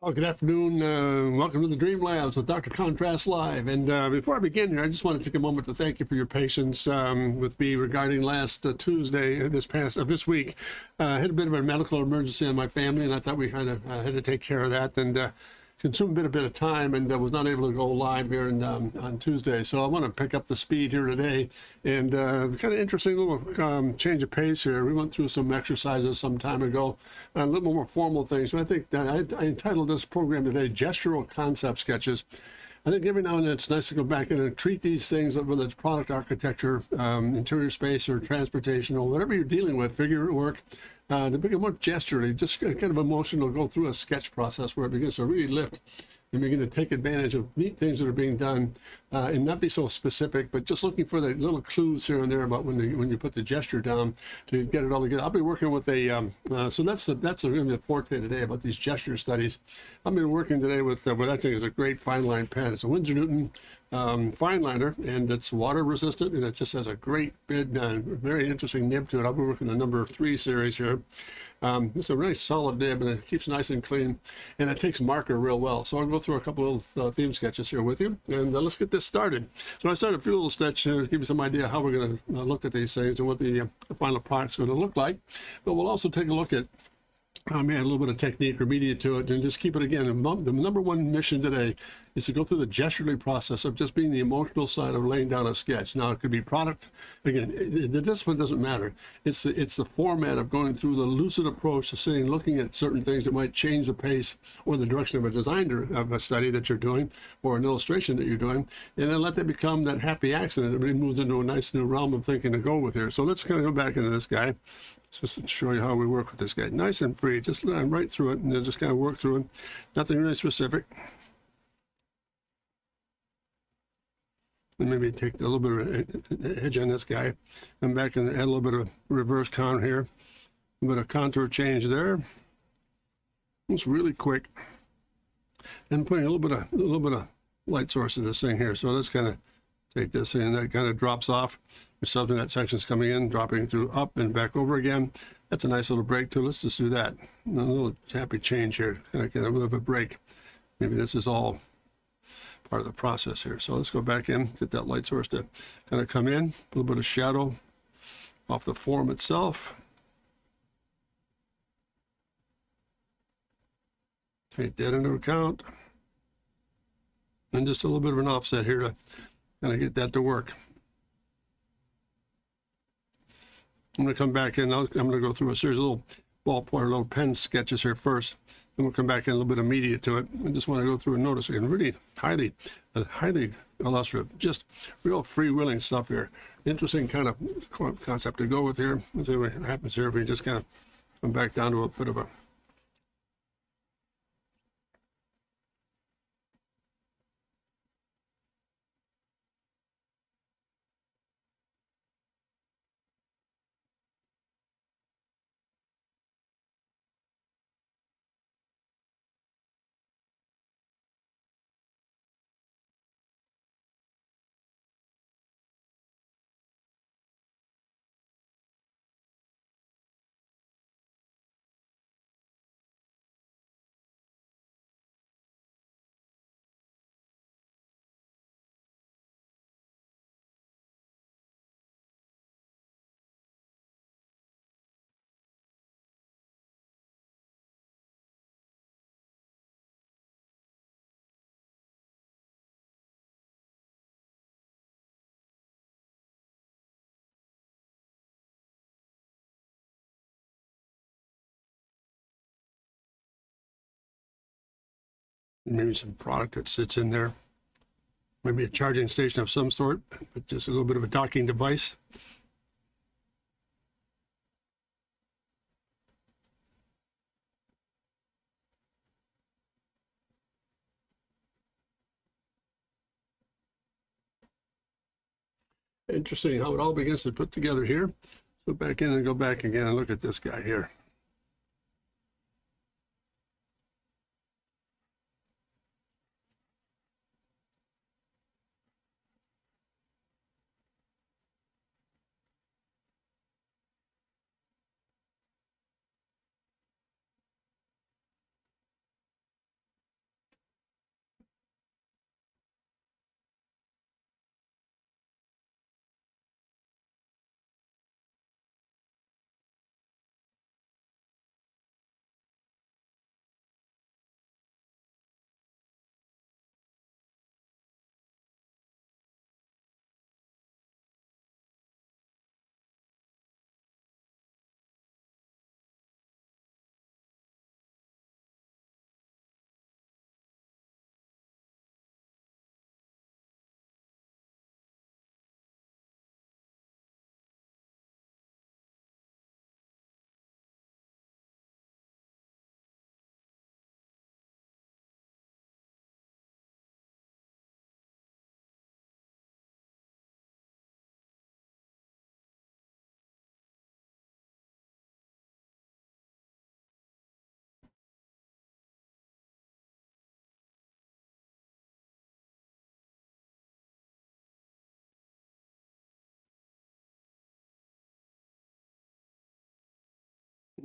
Well, good afternoon. Welcome to the Dream Labs with Dr. Contrast Live. And before I begin here, I just want to take a moment to thank you for your patience with me regarding last Tuesday, this week. I had a bit of a medical emergency in my family, and I thought we kind of had to take care of that. And consumed a bit of time, and was not able to go live here on Tuesday. So I want to pick up the speed here today, and kind of interesting little change of pace here. We went through some exercises some time ago, a little more formal things. But I think that I entitled this program today "Gestural Concept Sketches." I think every now and then it's nice to go back in and treat these things, whether it's product architecture, interior space, or transportation, or whatever you're dealing with, figure work, to become more gesturally, just kind of emotional, go through a sketch process where it begins to really lift and begin to take advantage of neat things that are being done, and not be so specific, but just looking for the little clues here and there about when you put the gesture down to get it all together. I'll be working with a so that's really the forte today about these gesture studies. I've been working today with what I think is a great fine line pen. It's a Winsor Newton fine liner, and it's water resistant, and it just has a great big, very interesting nib to it. I'll be working the number 3 series here. It's a really solid nib, and it keeps nice and clean, and it takes marker real well. So I'll go through a couple of theme sketches here with you, and let's get this started. So I started a few little sketches here to give you some idea how we're going to look at these things and what the final product's going to look like. But we'll also take a look at add a little bit of technique or media to it, and just keep it again. The number one mission today is to go through the gesturally process of just being the emotional side of laying down a sketch. Now, it could be product. Again, the discipline doesn't matter. It's the format of going through the lucid approach to sitting, looking at certain things that might change the pace or the direction of a design of a study that you're doing or an illustration that you're doing, and then let that become that happy accident that really moves into a nice new realm of thinking to go with here. So let's kind of go back into this guy. Just to show you how we work with this guy. Nice and free, just right through it, and then just kind of work through it. Nothing really specific. And maybe take a little bit of edge on this guy. Come back and add a little bit of reverse contour here. A bit of contour change there. It's really quick. And putting a little bit of light source in this thing here. So let's kind of take this and that kind of drops off. There's something that section's coming in, dropping through up and back over again. That's a nice little break too. Let's just do that. A little happy change here. Kind of get a little bit of a break. Maybe this is all part of the process here. So let's go back in, get that light source to kind of come in. A little bit of shadow off the form itself. Take that into account. And just a little bit of an offset here to kind of get that to work. I'm going to come back in. I'm going to go through a series of little ballpoint, little pen sketches here first. Then we'll come back in a little bit of media to it. I just want to go through and notice again, really highly illustrative, just real freewheeling stuff here. Interesting kind of concept to go with here. Let's see what happens here if we just kind of come back down to a bit of a maybe some product that sits in there. Maybe a charging station of some sort, but just a little bit of a docking device. Interesting how it all begins to put together here. Go back in and go back again and look at this guy here.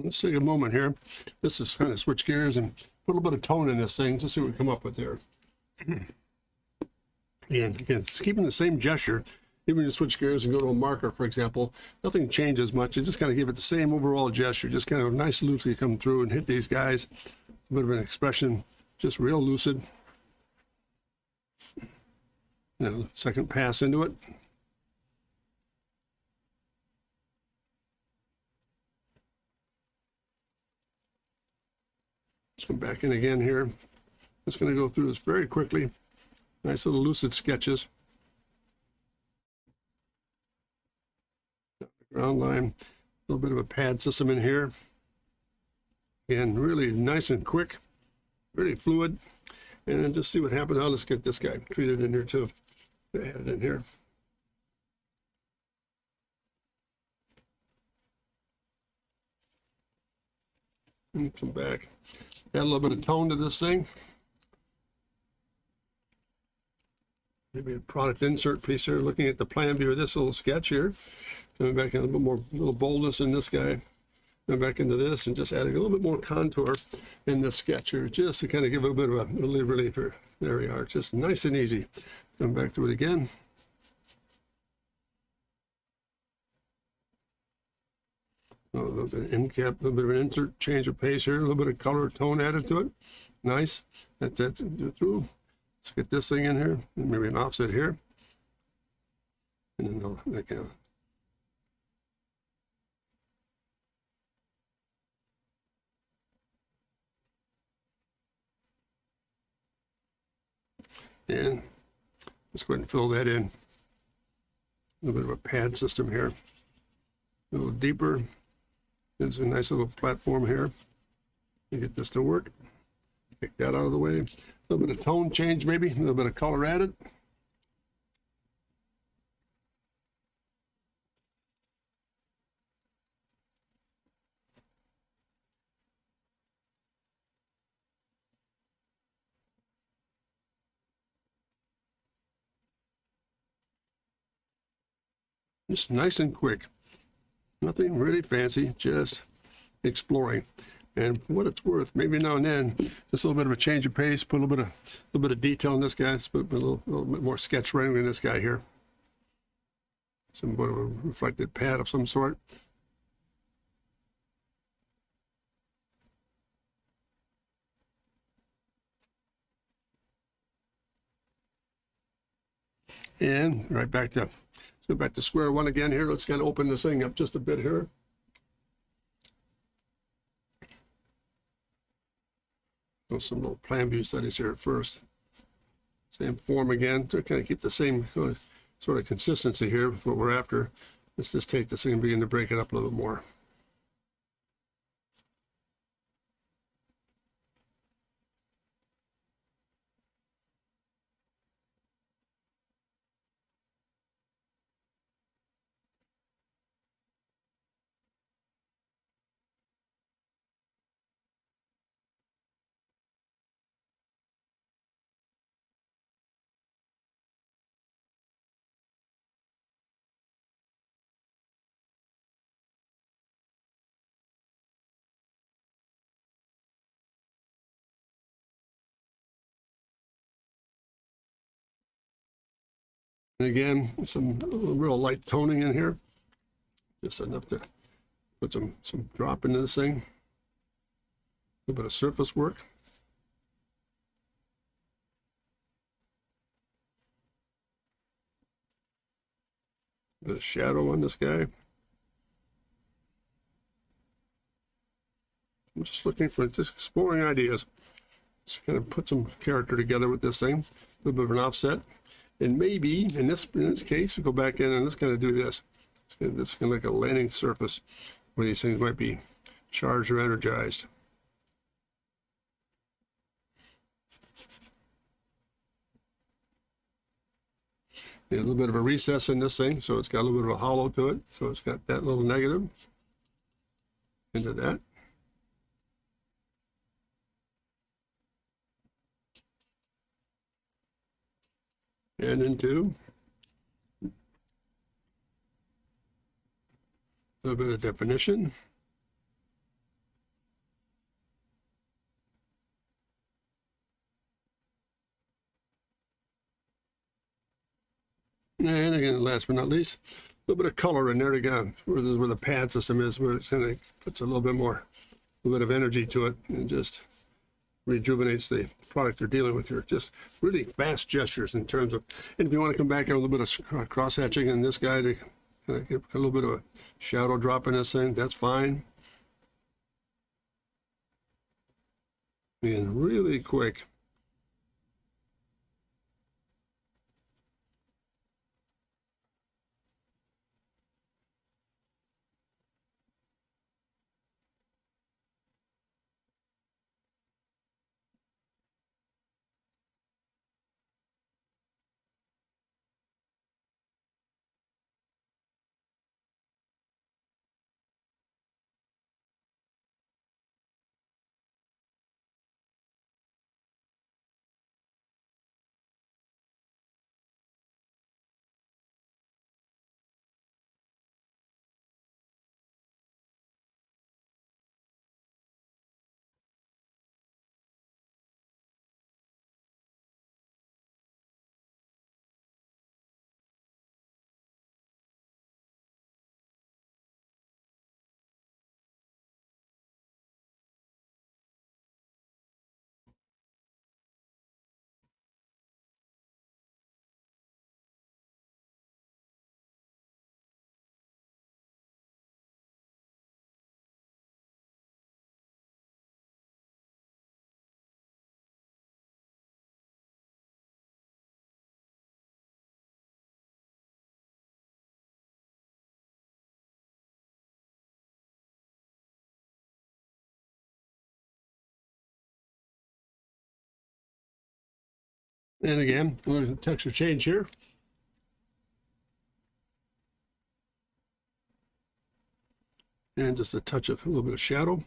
Let's take a moment here. This is kind of switch gears and put a little bit of tone in this thing to see what we come up with here. And again, it's keeping the same gesture. Even when you switch gears and go to a marker, for example, nothing changes much. You just kind of give it the same overall gesture, just kind of nice loosely come through and hit these guys. A bit of an expression, just real lucid. Now, second pass into it. Let's come back in again here. Just going to go through this very quickly. Nice little lucid sketches. Ground line, a little bit of a pad system in here. Again, really nice and quick, really fluid. And then just see what happens. Now let's get this guy treated in here too. Add it in here. And come back. Add a little bit of tone to this thing. Maybe a product insert piece here, looking at the plan view of this little sketch here. Coming back in a little more, little boldness in this guy. Going back into this and just adding a little bit more contour in this sketch here, just to kind of give it a bit of a relief here. There we are, just nice and easy. Come back through it again. Oh, a little bit of end cap, a little bit of an insert, change of pace here, a little bit of color tone added to it. Nice. That's it. Do it through. Let's get this thing in here, and maybe an offset here. And then again. And let's go ahead and fill that in. A little bit of a pad system here. A little deeper. There's a nice little platform here. You get this to work. Take that out of the way. A little bit of tone change maybe, a little bit of color added. Just nice and quick. Nothing really fancy, just exploring. And for what it's worth, maybe now and then, just a little bit of a change of pace, put a little bit of detail in this guy, put a little bit more sketch rendering in this guy here. Some sort of a reflected pad of some sort. And right back to, let's go back to square one again here. Let's kind of open this thing up just a bit here. Some little plan view studies here at first. Same form again to kind of keep the same sort of consistency here with what we're after. Let's just take this thing and begin to break it up a little bit more. And again, some real light toning in here, just enough to put some drop into this thing. A little bit of surface work. A bit of shadow on this guy. I'm just looking for, just exploring ideas. Just kind of put some character together with this thing. A little bit of an offset. And maybe, in this case, we'll go back in and let's kind of do this. This is kind of like a landing surface where these things might be charged or energized. A little bit of a recess in this thing, so it's got a little bit of a hollow to it. So it's got that little negative into that. And into a little bit of definition. And again, last but not least, a little bit of color in there to go. This is where the pad system is, where it kind of puts a little bit more, a little bit of energy to it, and just rejuvenates the product they're dealing with here. Just really fast gestures in terms of, and if you want to come back a little bit of cross hatching in this guy to kind of get a little bit of a shadow drop in this thing, that's fine. And really quick. And again, a little texture change here. And just a touch of a little bit of shadow.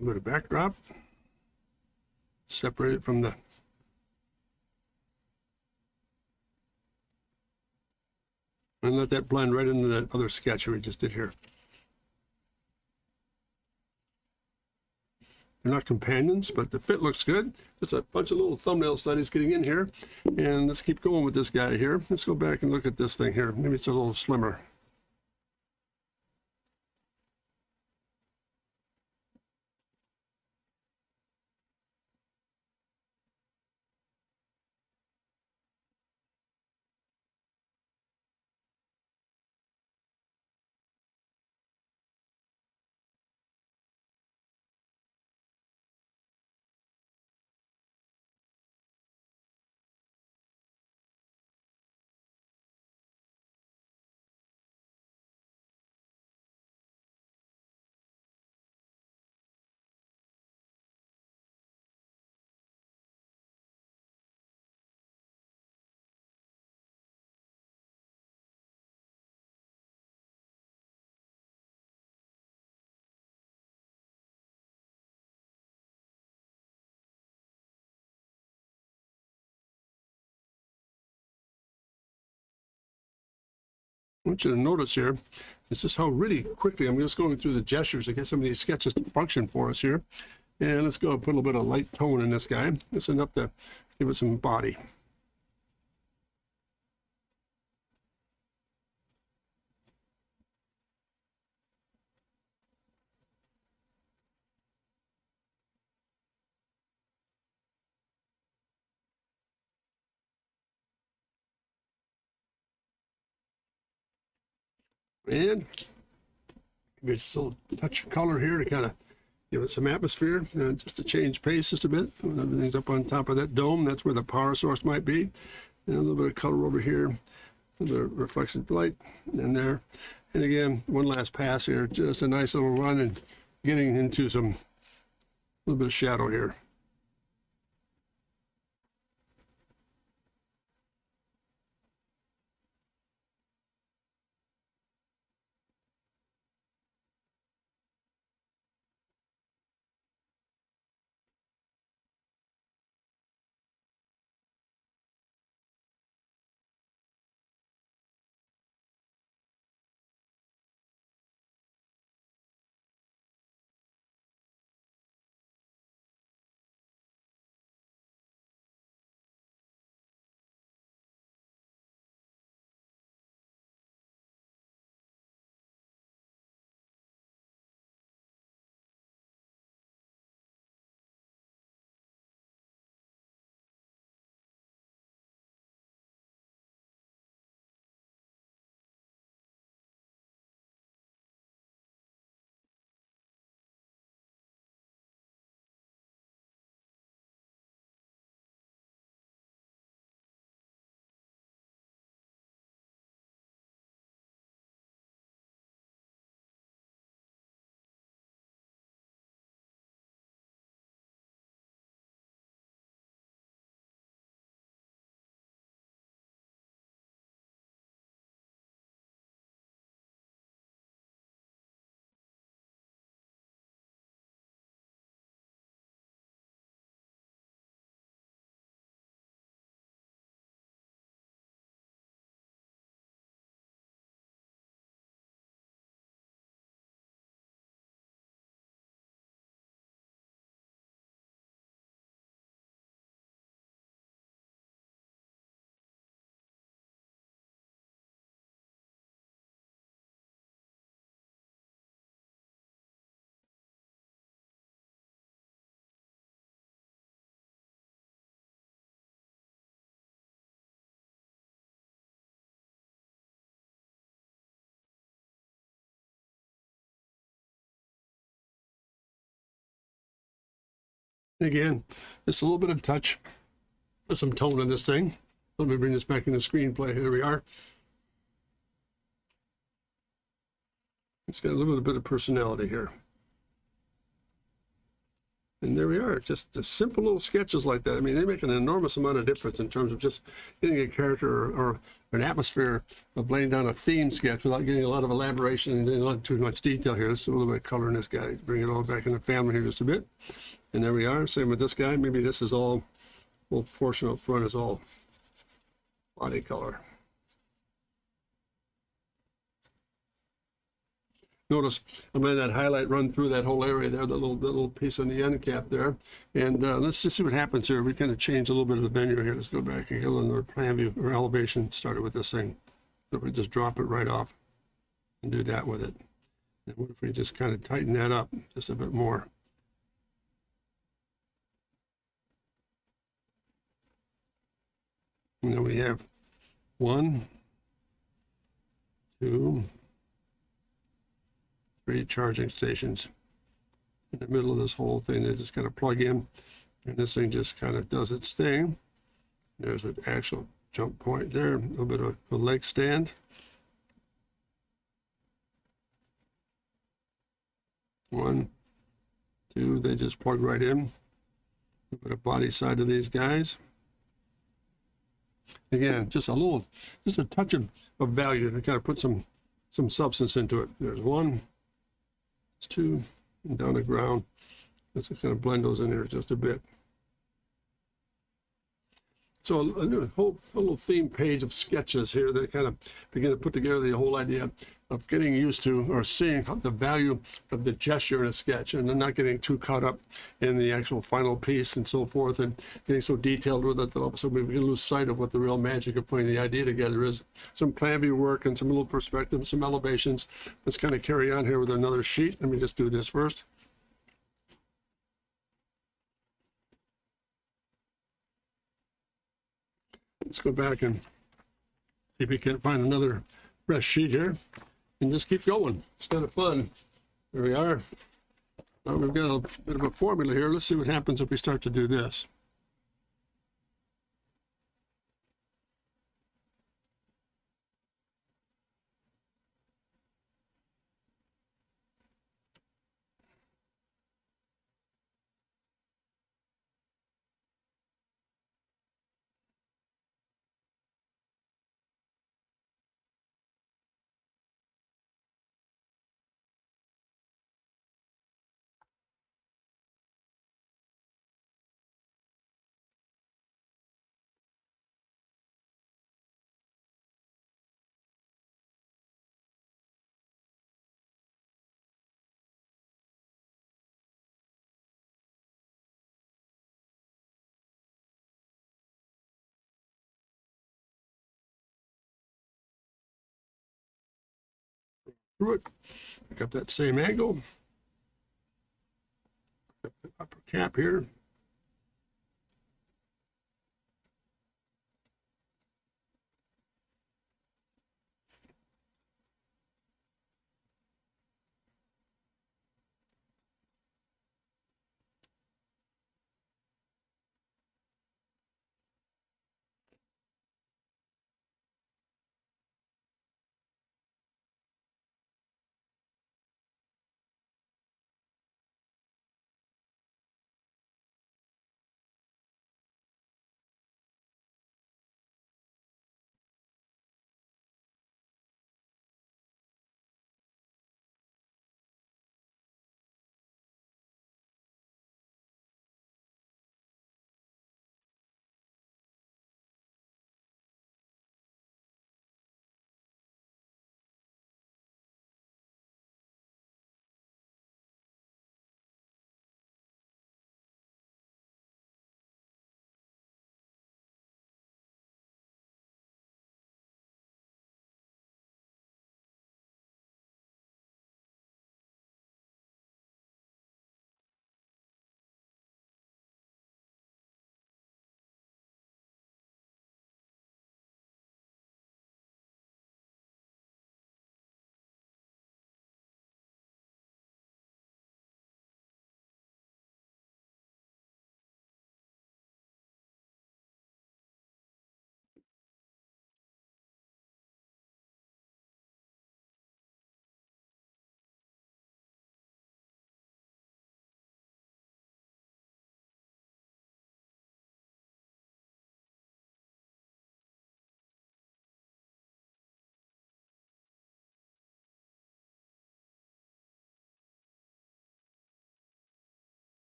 A bit of backdrop. Separate it from the and let that blend right into that other sketch we just did here. They're not companions, but the fit looks good. Just a bunch of little thumbnail studies getting in here. And let's keep going with this guy here. Let's go back and look at this thing here. Maybe it's a little slimmer. I want you to notice here, it's just how really quickly I'm just going through the gestures to get some of these sketches to function for us here. And let's go and put a little bit of light tone in this guy. It's enough to give it some body. And maybe just a little touch of color here to kind of give it some atmosphere, just to change pace just a bit. When everything's up on top of that dome, that's where the power source might be. And a little bit of color over here, a little bit of reflection light in there. And again, one last pass here, just a nice little run and getting into some, a little bit of shadow here. And again, just a little bit of touch, some tone in this thing. Let me bring this back in the screenplay. Here we are. It's got a little bit of personality here. And there we are, just simple little sketches like that. I mean, they make an enormous amount of difference in terms of just getting a character or an atmosphere of laying down a theme sketch without getting a lot of elaboration and not too much detail here. Just a little bit of color in this guy. Bring it all back in the family here just a bit. And there we are. Same with this guy. Maybe this is all, little portion up front is all body color. Notice I'm letting that highlight run through that whole area there, that little piece on the end cap there. And let's just see what happens here. We kind of change a little bit of the venue here. Let's go back and get another plan view or elevation started with this thing. So we just drop it right off and do that with it. And what if we just kind of tighten that up just a bit more? And then we have 1, 2, 3 charging stations in the middle of this whole thing. They just kind of plug in, and this thing just kind of does its thing. There's an actual jump point there, a little bit of a leg stand. 1, 2, they just plug right in. A little bit of body side to these guys. Again, just a touch of value to kind of put some substance into it. There's 1, 2, and down the ground. Let's just kind of blend those in there just a bit. So a little theme page of sketches here that kind of begin to put together the whole idea of getting used to or seeing the value of the gesture in a sketch, and then not getting too caught up in the actual final piece and so forth, and getting so detailed with it that all of a sudden we can lose sight of what the real magic of putting the idea together is. Some plan view work and some little perspective, some elevations. Let's kind of carry on here with another sheet. Let me just do this first. Let's go back and see if we can find another fresh sheet here and just keep going. It's kind of fun. There we are. Now we've got a bit of a formula here. Let's see what happens if we start to do this. Through it. Pick up that same angle. Pick up the upper cap here.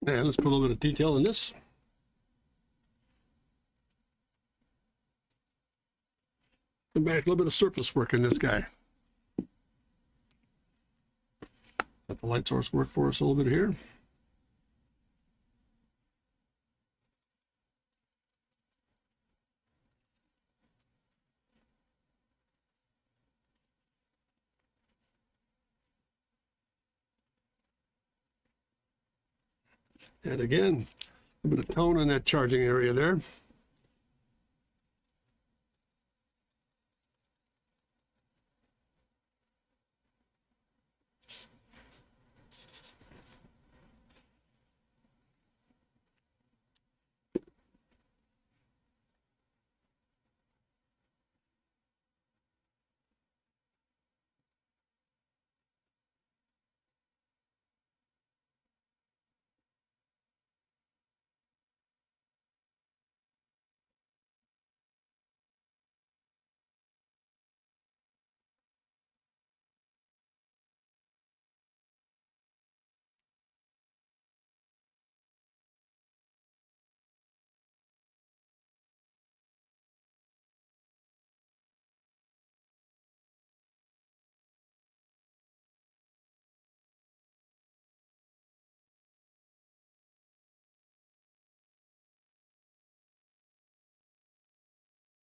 And let's put a little bit of detail in this. Come back, a little bit of surface work in this guy. Let the light source work for us a little bit here. And again, a bit of tone in that charging area there.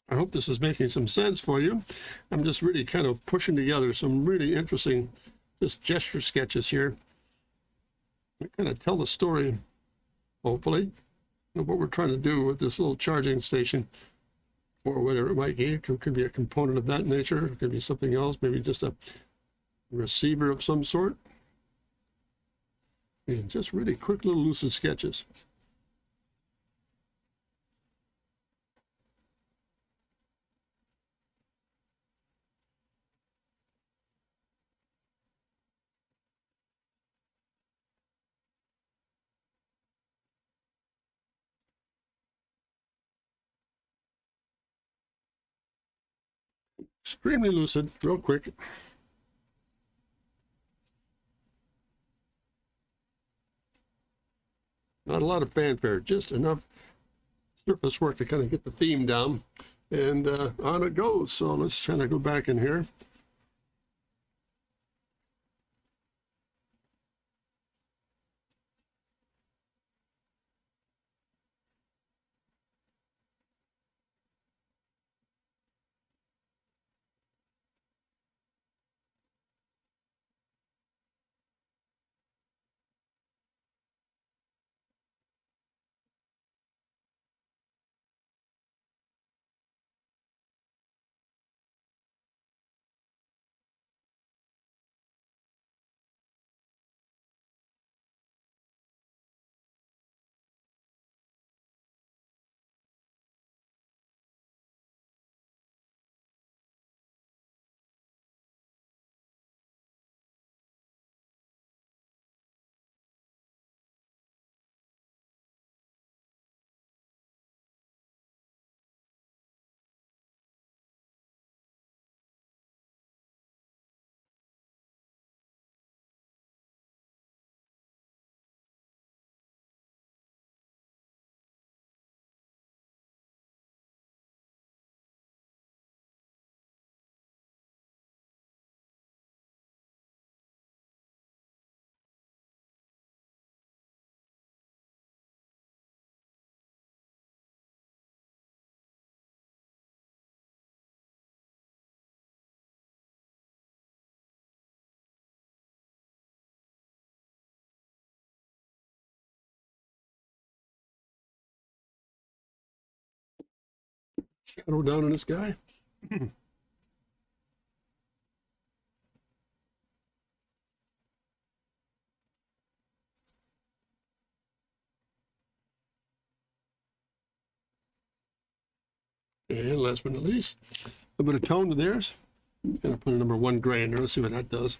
I hope this is making some sense for you. I'm just really kind of pushing together some really interesting just gesture sketches here. I kind of tell the story, hopefully, of what we're trying to do with this little charging station or whatever it might be. It could be a component of that nature. It could be something else, maybe just a receiver of some sort. And just really quick little lucid sketches. Extremely lucid, real quick. Not a lot of fanfare, just enough surface work to kind of get the theme down, and on it goes. So let's kind of go back in here. Shadow down in this guy. And last but not least, a bit of tone to theirs. Gonna put a number 1 gray in there. Let's see what that does.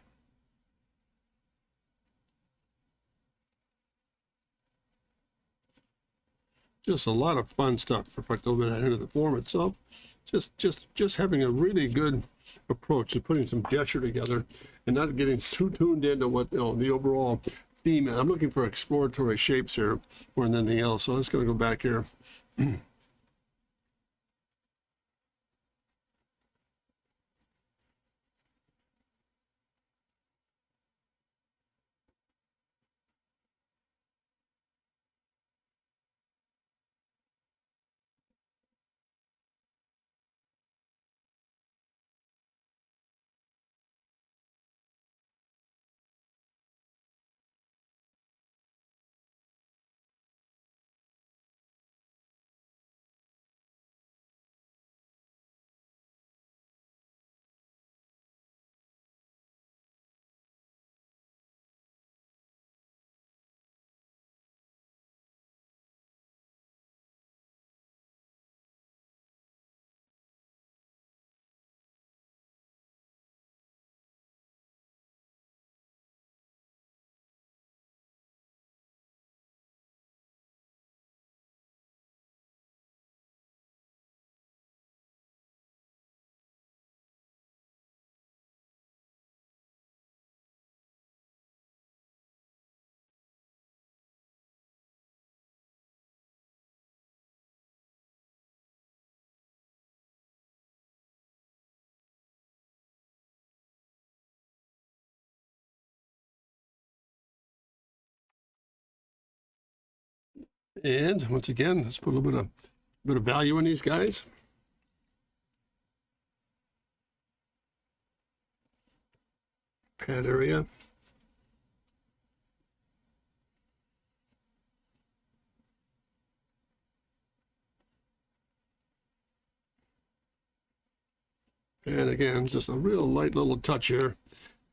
Just a lot of fun stuff. Reflect a little bit of that into the form itself. Just having a really good approach to putting some gesture together and not getting too tuned into what the overall theme. I'm looking for exploratory shapes here more than anything else. So let's go back here. And once again, let's put a little bit of value in these guys. Pad area. And again, just a real light little touch here.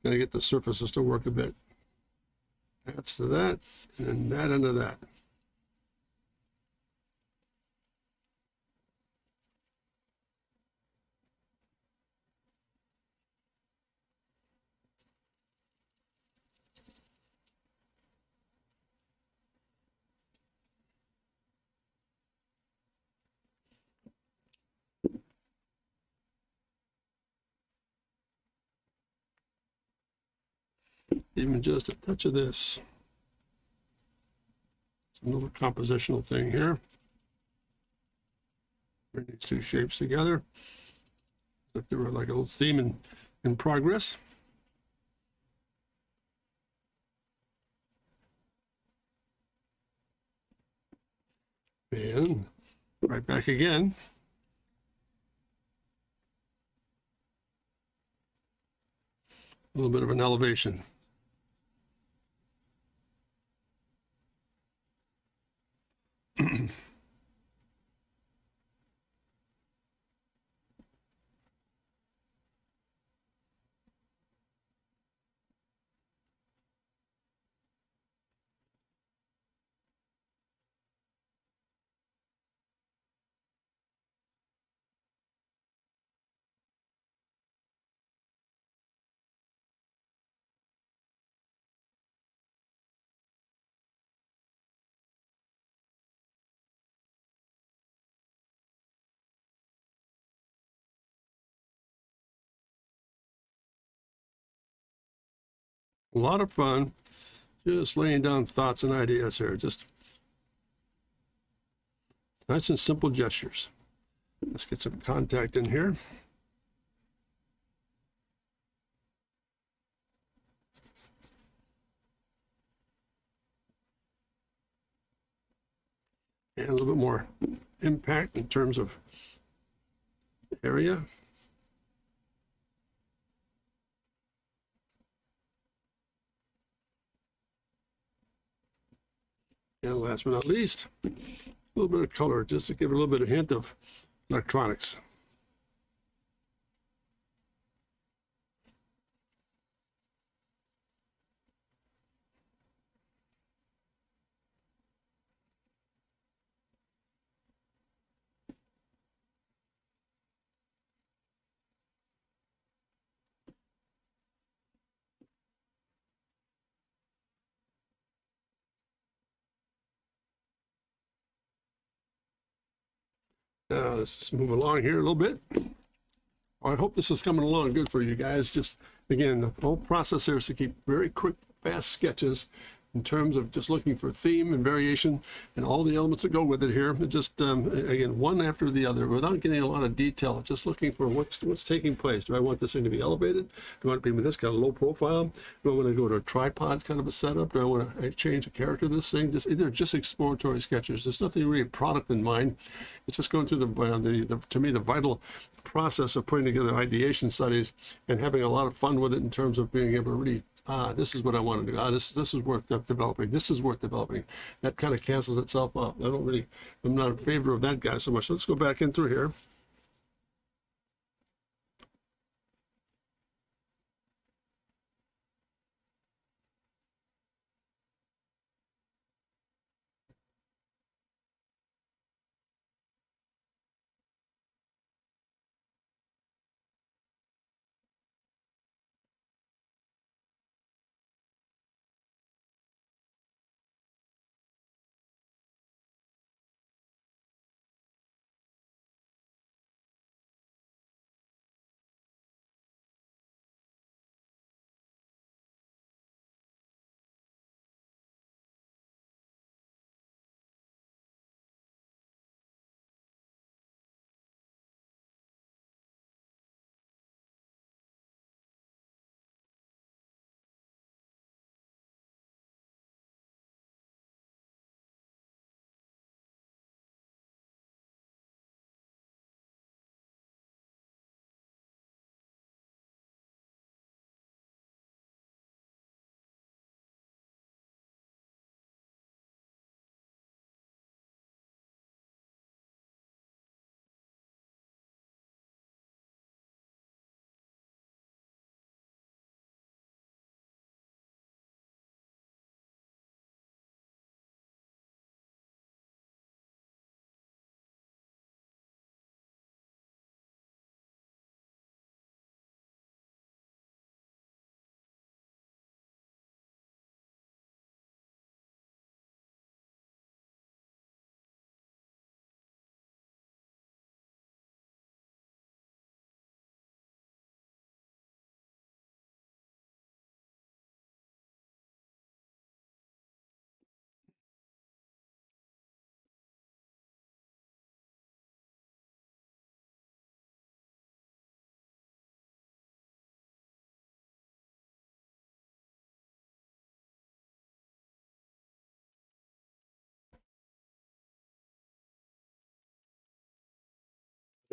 Gotta get the surfaces to work a bit. That's to that, and that into that. Even just a touch of this. Another compositional thing here. Bring these two shapes together. If they were like a little theme in progress. And right back again. A little bit of an elevation. A lot of fun, just laying down thoughts and ideas here. Just nice and simple gestures. Let's get some contact in here. And a little bit more impact in terms of area. And last but not least, a little bit of color, just to give it a little bit of hint of electronics. Now let's just move along here a little bit. I hope this is coming along good for you guys. Just again, the whole process here is to keep very quick, fast sketches in terms of just looking for theme and variation and all the elements that go with it here. Just again, one after the other, without getting a lot of detail, just looking for what's taking place. Do I want this thing to be elevated? Do I want it to be with this kind of low profile? Do I want to go to a tripod kind of a setup? Do I want to change the character of this thing? They're just exploratory sketches. There's nothing really product in mind. It's just going through to me, the vital process of putting together ideation studies and having a lot of fun with it in terms of being able to really, this is what I want to do. This is worth developing. This is worth developing. That kind of cancels itself out. I'm not in favor of that guy so much. Let's go back in through here.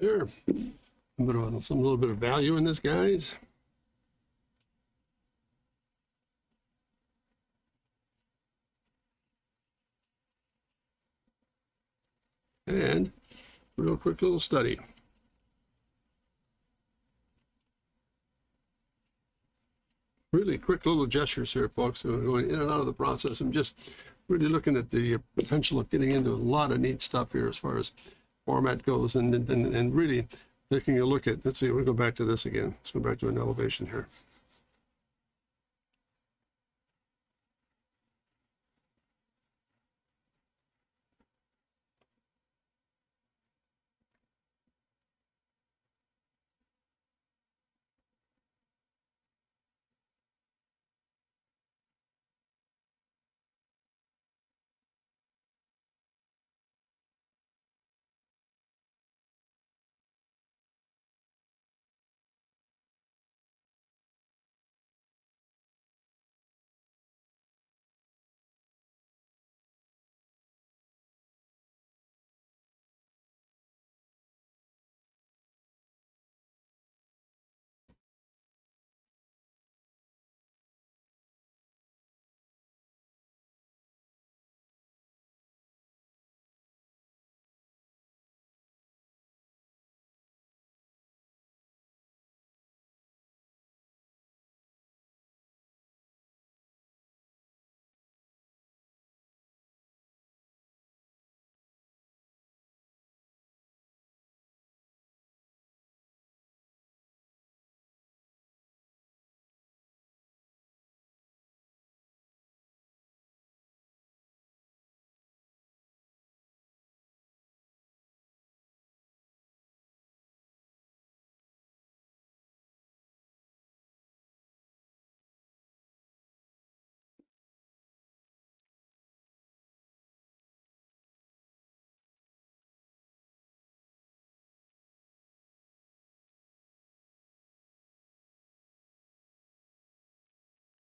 There, a little bit of value in this, guys. And a real quick little study. Really quick little gestures here, folks. So we're going in and out of the process. I'm just really looking at the potential of getting into a lot of neat stuff here as far as format goes, and really taking a look at, let's see, we'll go back to this again. Let's go back to an elevation here.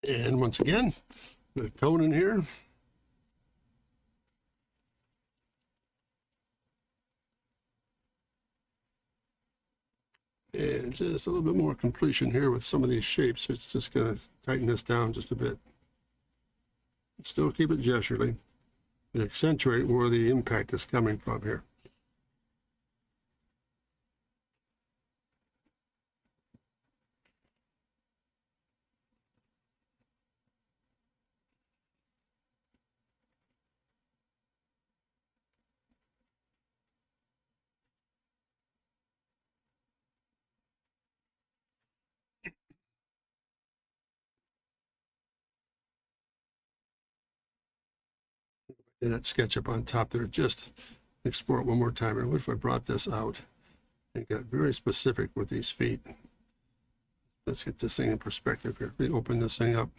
And once again, the cone in here. And just a little bit more completion here with some of these shapes. It's just going to tighten this down just a bit. Still keep it gesturally and accentuate where the impact is coming from here. And that sketch up on top there, just explore it one more time. And what if I brought this out and got very specific with these feet? Let's get this thing in perspective here. We open this thing up.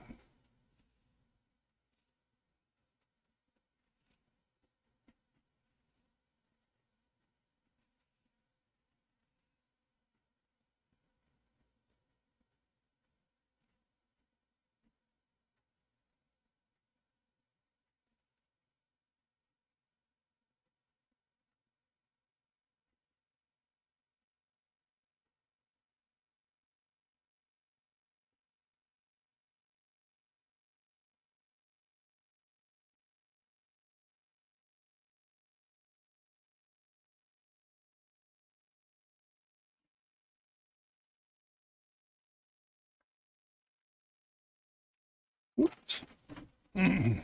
Oops. A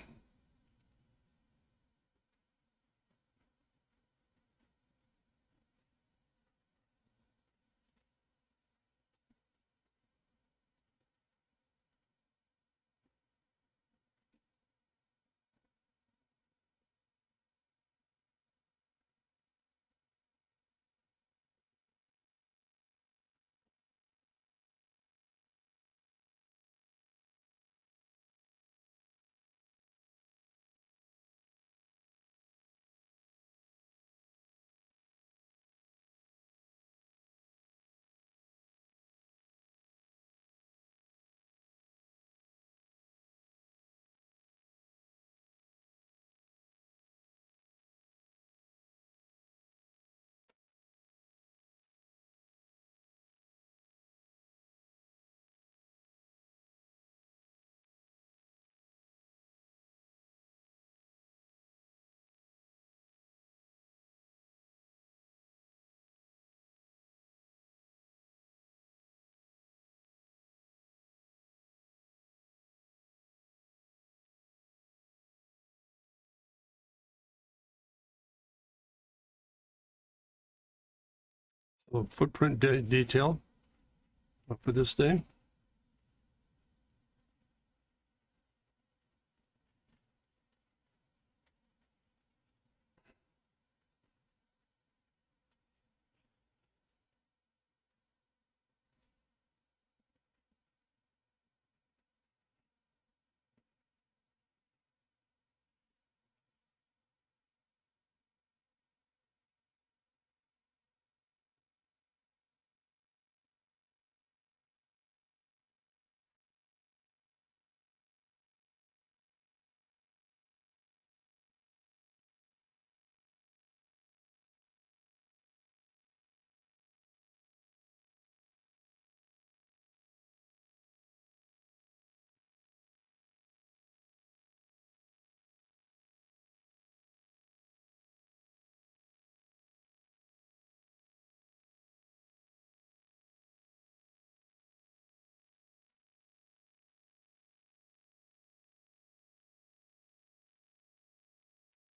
little footprint detail for this thing.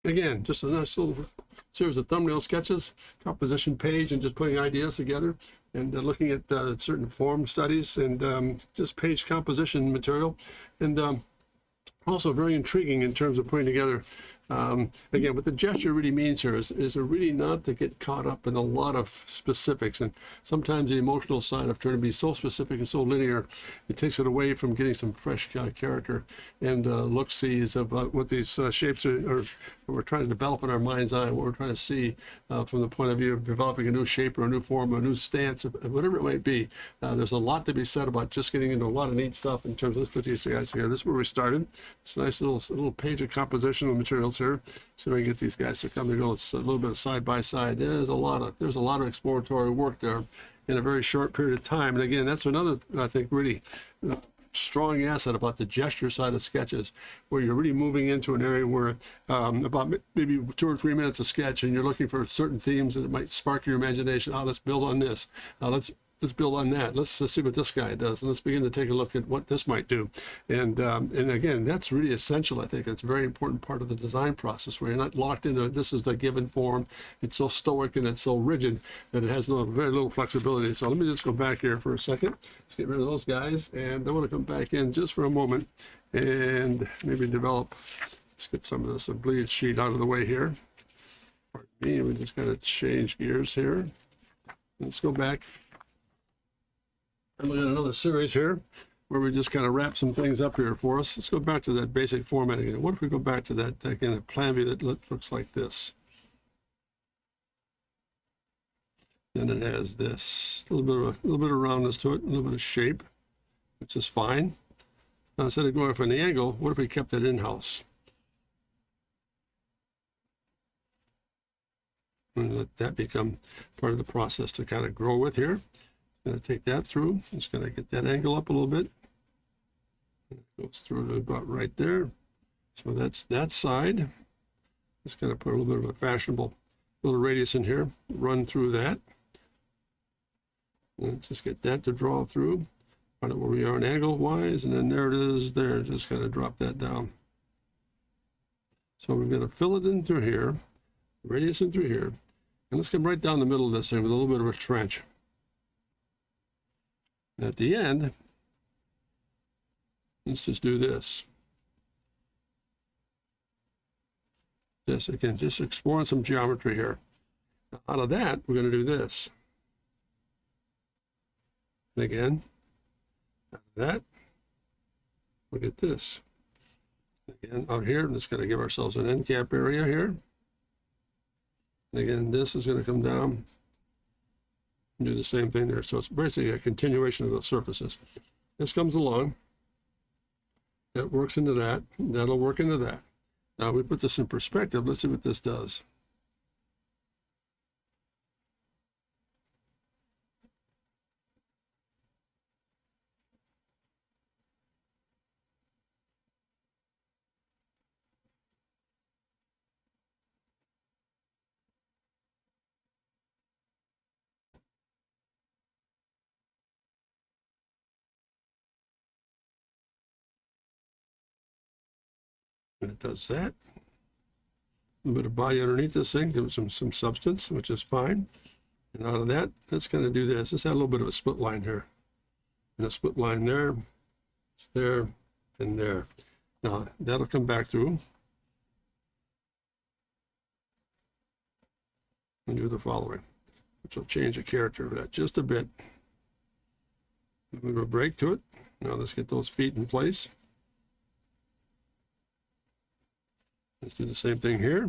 Again, just a nice little series of thumbnail sketches, composition page, and just putting ideas together and looking at certain form studies and just page composition material. And also very intriguing in terms of putting together Again, what the gesture really means here is really not to get caught up in a lot of specifics. And sometimes the emotional side of trying to be so specific and so linear, it takes it away from getting some fresh character and look-sees of what these shapes are we're trying to develop in our mind's eye, what we're trying to see from the point of view of developing a new shape or a new form or a new stance, whatever it might be. There's a lot to be said about just getting into a lot of neat stuff in terms of let's put these guys together. This is where we started. It's a nice little page of compositional materials here. So we can get these guys to come together. It's a little bit of side by side. There's a lot of exploratory work there in a very short period of time. And again, that's another, I think, really strong asset about the gesture side of sketches, where you're really moving into an area where about maybe 2 or 3 minutes of sketch, and you're looking for certain themes that might spark your imagination. Oh, let's build on this. Let's build on that. Let's see what this guy does, and let's begin to take a look at what this might do. And again, that's really essential. I think it's a very important part of the design process, where you're not locked into this is the given form. It's so stoic and it's so rigid that it has very little flexibility. So let me just go back here for a second. Let's get rid of those guys, and I want to come back in just for a moment and maybe develop. Let's get some of this bleed sheet out of the way here. Pardon me. We just got to change gears here. Let's go back. I'm looking at another series here where we just kind of wrap some things up here for us. Let's go back to that basic format again. What if we go back to that, again, a plan view that looks like this? Then it has this, a little bit of roundness to it, a little bit of shape, which is fine. Now, instead of going for an angle, what if we kept that in-house? And let that become part of the process to kind of grow with here. Going to take that through. Just going to get that angle up a little bit. It goes through to about right there. So that's that side. Just going to put a little bit of a fashionable little radius in here. Run through that. And just get that to draw through. Find out where we are angle-wise, and then there it is there. Just kind of drop that down. So we're going to fill it in through here, radius in through here, and let's come right down the middle of this thing with a little bit of a trench. At the end, let's just do this. This again, just exploring some geometry here. Now, out of that, we're going to do this. And again, out of that, look at this. Again, out here, I'm just going to give ourselves an end cap area here. And again, this is going to come down. Do the same thing there. So it's basically a continuation of those surfaces. This comes along. That works into that. That'll work into that. Now we put this in perspective. Let's see what this does. And it does that. A little bit of body underneath this thing, give it some substance, which is fine. And out of that, that's going to do this. Let's add a little bit of a split line here. And a split line there, it's there, and there. Now, that'll come back through. And do the following, which will change the character of that just a bit. A little break to it. Now let's get those feet in place. Let's do the same thing here.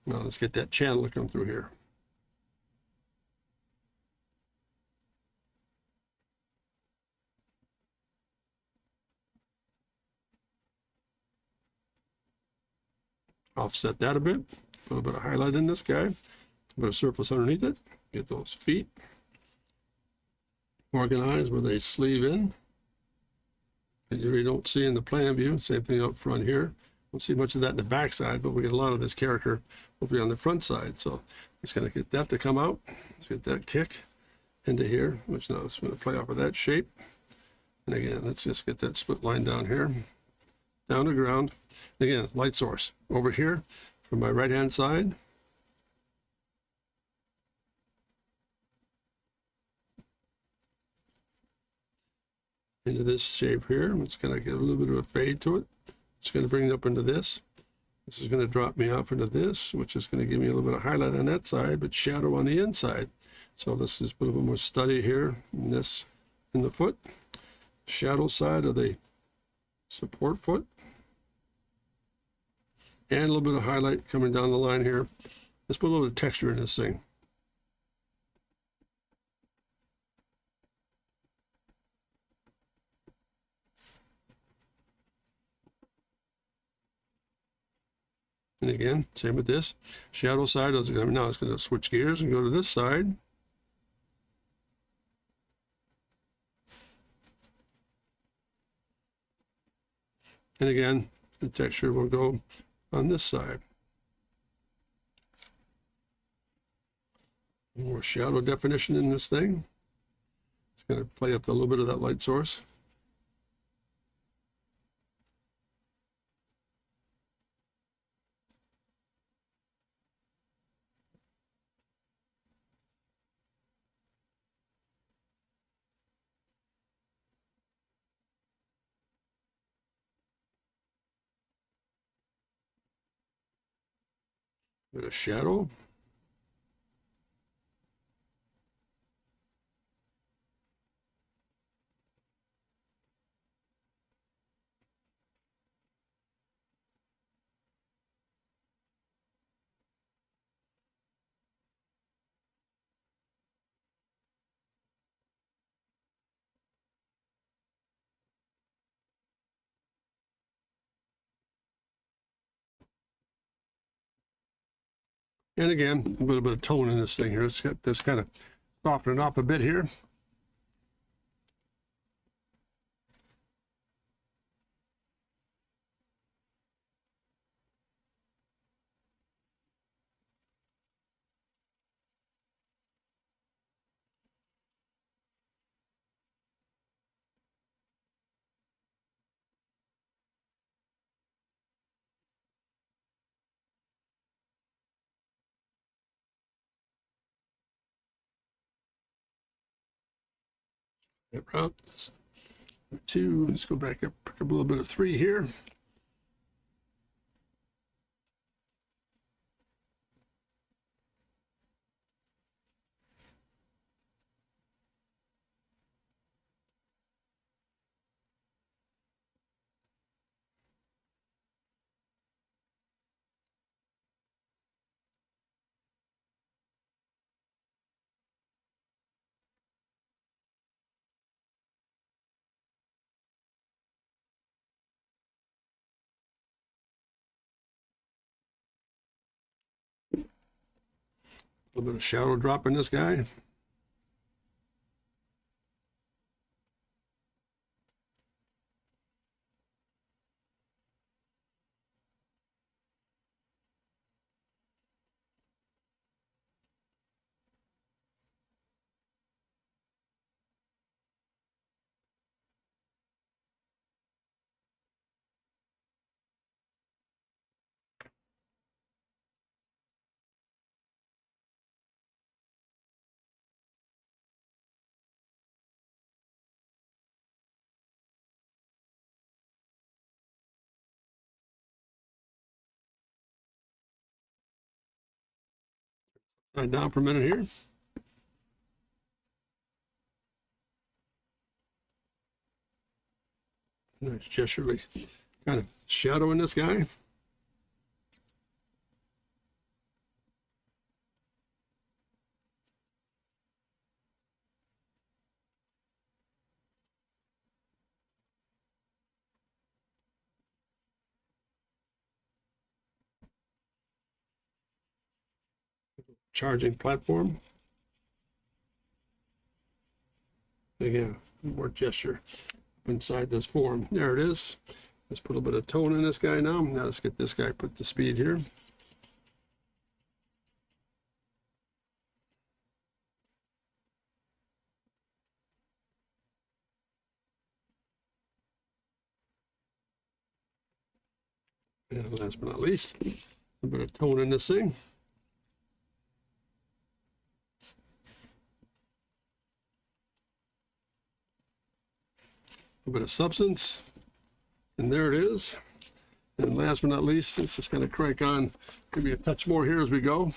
Now let's get that channel to come through here. Offset that a bit. Put a bit of highlight in this guy. A bit of surface underneath it. Get those feet organized with a sleeve in. And you really don't see in the plan view. Same thing up front here. Don't see much of that in the back side, but we get a lot of this character hopefully on the front side. So it's going to get that to come out. Let's get that kick into here, which now it's going to play off of that shape. And again, let's just get that split line down here, down to ground. Again, light source over here from my right hand side. into this shape here. I'm just going to get a little bit of a fade to it. Just going to bring it up into this. This is going to drop me off into this, which is going to give me a little bit of highlight on that side, but shadow on the inside. So this is a little bit more study here in this, in the foot. Shadow side of the support foot. And a little bit of highlight coming down the line here. Let's put a little bit of texture in this thing. And again, same with this. Shadow side, now it's going to switch gears and go to this side. And again, the texture will go on this side. More shadow definition in this thing. It's going to play up a little bit of that light source. Bit of shadow. And again, a little bit of tone in this thing here. Let's get this kind of softening off a bit here. Route 2. Let's go back up, pick up a little bit of 3 here. A little bit of shadow drop in this guy. Right down for a minute here. Nice gesture, kind of shadow in this guy. Charging platform. Again, more gesture inside this form. There it is. Let's put a little bit of tone in this guy now. Now let's get this guy put to speed here. And last but not least, a bit of tone in this thing. A bit of substance. And there it is. And last but not least, it's just going to crank on maybe a touch more here as we go.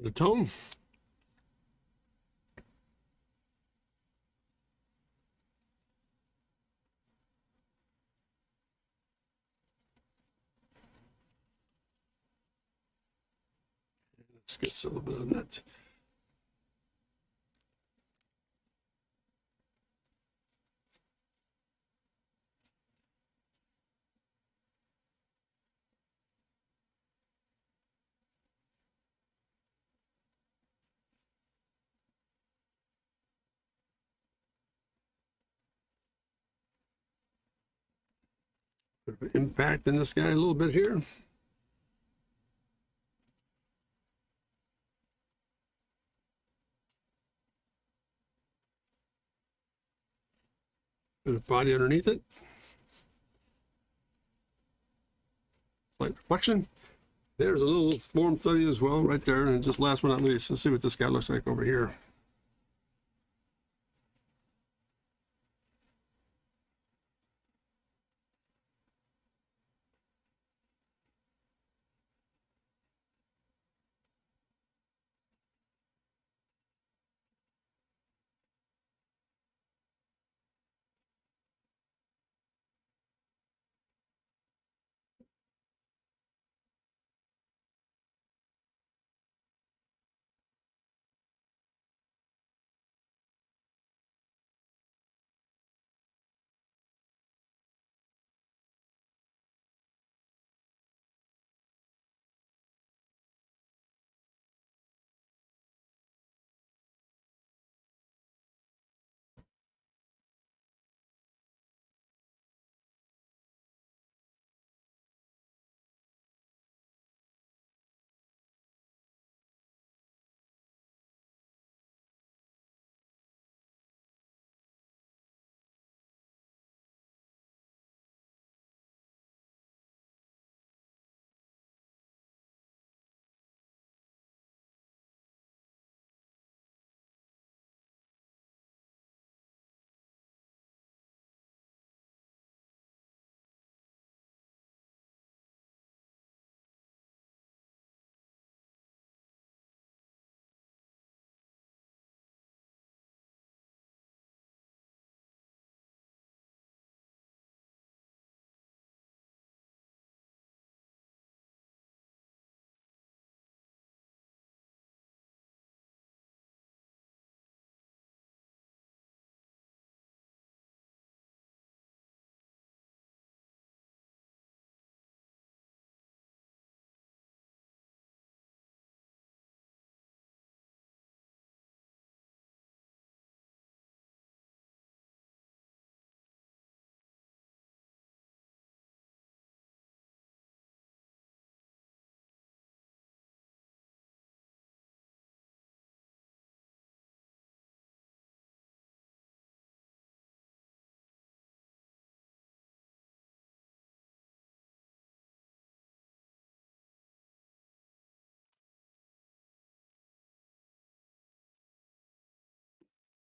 The tone. Let's get a little bit of that. Bit of impact in this guy a little bit here. Bit of body underneath it. Slight reflection. There's a little form study as well right there. And just last but not least, let's see what this guy looks like over here.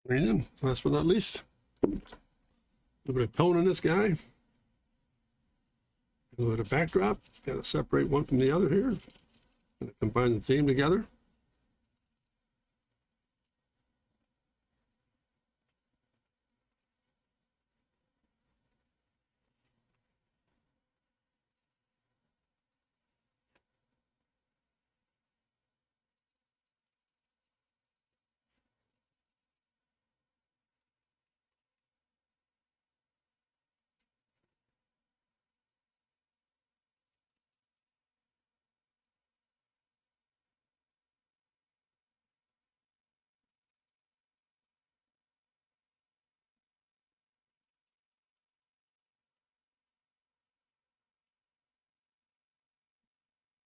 And last but not least, a little bit of tone in this guy. A little bit of backdrop. Got to separate one from the other here. And combine the theme together.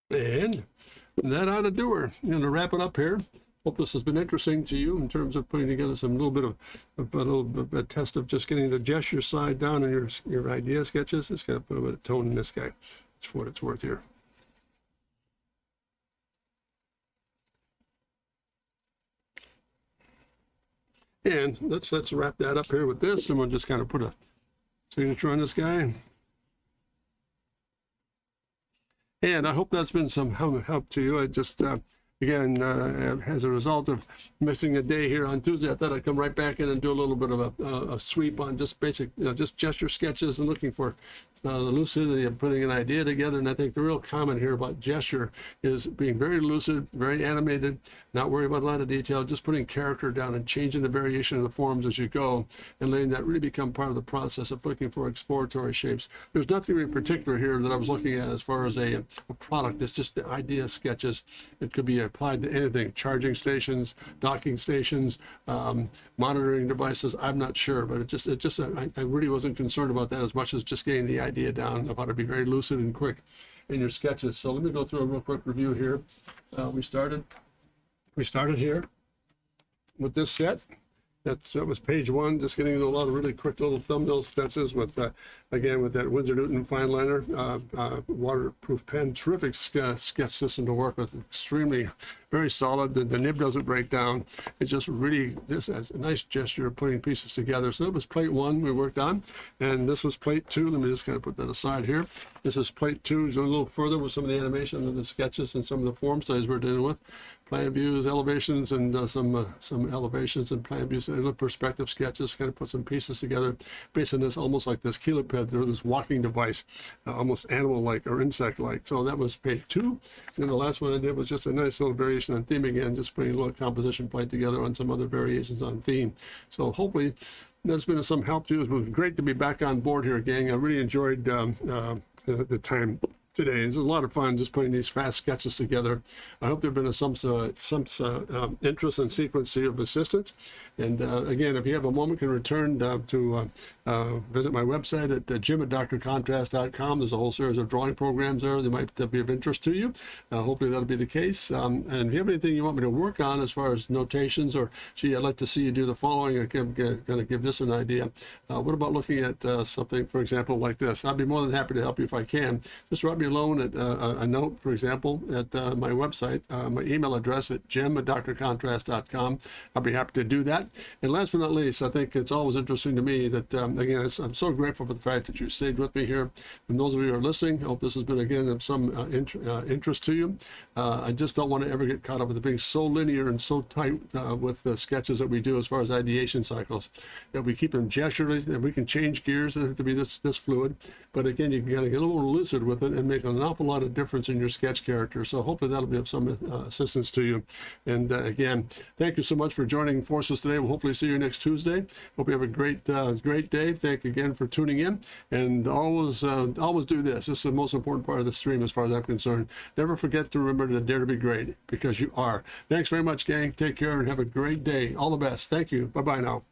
And that ought to do her. I'm going to wrap it up here. Hope this has been interesting to you in terms of putting together some little bit of a test of just getting the gesture side down in your idea sketches. It's got to put a bit of tone in this guy. That's for what it's worth here. And let's wrap that up here with this, and we'll just kind of put a signature on this guy. And I hope that's been some help to you. I just, again, as a result of missing a day here on Tuesday, I thought I'd come right back in and do a little bit of a sweep on just basic, just gesture sketches and looking for the lucidity of putting an idea together. And I think the real comment here about gesture is being very lucid, very animated, not worrying about a lot of detail, just putting character down and changing the variation of the forms as you go, and letting that really become part of the process of looking for exploratory shapes. There's nothing in particular here that I was looking at as far as a product. It's just the idea sketches. It could be applied to anything: charging stations, docking stations, monitoring devices. I'm not sure, but I really wasn't concerned about that as much as just getting the idea down of how to be very lucid and quick in your sketches. So let me go through a real quick review here. We started here with this set. That was page 1, just getting into a lot of really quick little thumbnail sketches with, again, with that Winsor Newton fine liner, waterproof pen. Terrific sketch system to work with, extremely, very solid. The nib doesn't break down. It just really, this has a nice gesture of putting pieces together. So that was plate 1 we worked on, and this was plate 2. Let me just kind of put that aside here. This is plate 2, going a little further with some of the animation of the sketches and some of the form size we're dealing with. Plan views, elevations, and some elevations and plan views and perspective sketches. Kind of put some pieces together based on this, almost like this heliped or this walking device, almost animal-like or insect-like. So that was page 2. And then the last one I did was just a nice little variation on theme again, just putting a little composition plate together on some other variations on theme. So hopefully that's been of some help to you. It's been great to be back on board here, gang. I really enjoyed the time today. It's a lot of fun just putting these fast sketches together. I hope there have been some interest and sequence to you of assistance. And again, if you have a moment, you can return to visit my website at jim@drcontrast.com. There's a whole series of drawing programs there that might be of interest to you. Hopefully that'll be the case. And if you have anything you want me to work on as far as notations, or gee, I'd like to see you do the following, or kind of give this an idea. What about looking at something, for example, like this? I'd be more than happy to help you if I can. Just write me a note, for example, at my website, my email address at jim@drcontrast.com. I'll be happy to do that. And last but not least, I think it's always interesting to me that, again, I'm so grateful for the fact that you stayed with me here. And those of you who are listening, I hope this has been, again, of some interest to you. I just don't want to ever get caught up with it being so linear and so tight with the sketches that we do as far as ideation cycles. That we keep them gesturally, and we can change gears to be this fluid. But again, you can kind of get a little more lucid with it and make an awful lot of difference in your sketch character. So hopefully that'll be of some assistance to you. And again, thank you so much for joining forces today. We'll hopefully see you next Tuesday. Hope you have a great day. Thank you again for tuning in. And always do this. This is the most important part of the stream as far as I'm concerned. Never forget to remember to dare to be great, because you are. Thanks very much, gang. Take care and have a great day. All the best. Thank you. Bye-bye now.